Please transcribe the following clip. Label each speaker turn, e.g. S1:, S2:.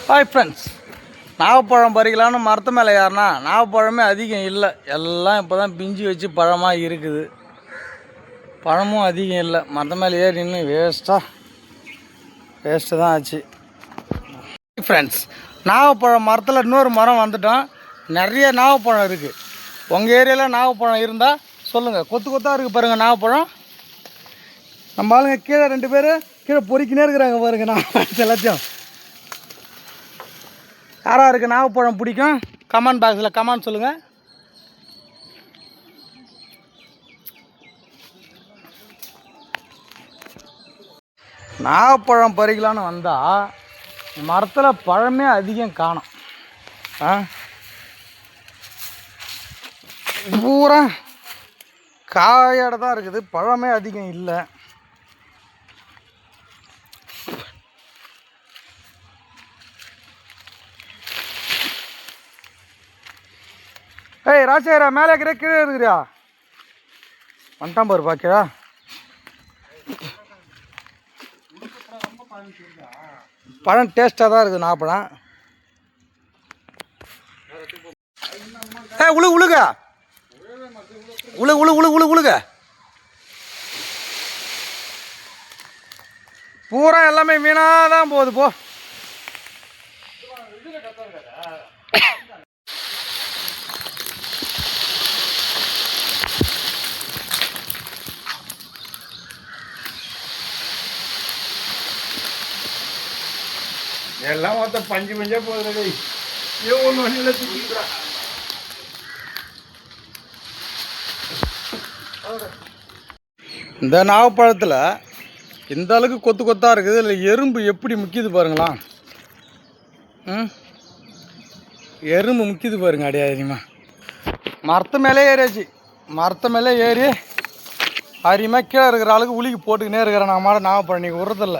S1: Hi friends, நாகப்பழம் பறிக்கலான்னு மரத்து மேலே ஏறினா நாகப்பழமே அதிகம் இல்லை. எல்லாம் இப்போ தான் பிஞ்சு வச்சு பழமாக இருக்குது. பழமும் அதிகம் இல்லை. மரத்து மேலே ஏறி நின்று வேஸ்ட்டு தான் ஆச்சு. ஃப்ரெண்ட்ஸ், நாகப்பழம் மரத்தில் இன்னொரு மரம் வந்துட்டோம். நிறைய நாகப்பழம் இருக்குது. உங்கள் ஏரியாவில் நாகப்பழம் இருந்தால் சொல்லுங்கள். கொத்து கொத்தாக இருக்குது பாருங்கள் நாகப்பழம். நம்ம ஆளுங்க கீழே 2 பேர் கீழே பொறிக்கினே இருக்கிறாங்க பாருங்கள். நான் எல்லாத்தையும் யாராருக்கு நாகப்பழம் பிடிக்கும் கமெண்ட் பாக்ஸில் கமெண்ட் சொல்லுங்கள். நாகப்பழம் பறிக்கலான்னு வந்தால் மரத்தில் பழமே அதிகம் காணும். பூரா காயோட தான் இருக்குது, பழமே அதிகம் இல்லை. ஏய் ராஜேரா, மேலே இருக்கிற கீழே இருக்கிறியா? வந்துட்டான் பாரு பாக்கியா. பழம் டேஸ்ட்டாக தான் இருக்குது நாகப்பழம். உழுக உழுக உழுக உழுக உழுக உழுக பூரா எல்லாமே மீனாக தான் போகுது. போ எல்லாம் மொத்தம் பஞ்சு பஞ்சா போகுது. ஒன்று வண்டியில் தூக்கிக்கிறான். இந்த நாகப்பழத்தில் இந்த அளவுக்கு கொத்து கொத்தாக இருக்குது. இல்லை எறும்பு எப்படி முக்கியது பாருங்களா. எறும்பு முக்கியது பாருங்க. அடியாதிமா மரத்து மேலே ஏறியாச்சு. மரத்து மேலே ஏறி அதிகமாக கீழே இருக்கிற அளவுக்கு உலுக்கி போட்டுக்கினே இருக்கிறேன். நான் மாட நாகப்பழம் நீங்கள் விடுறதில்ல.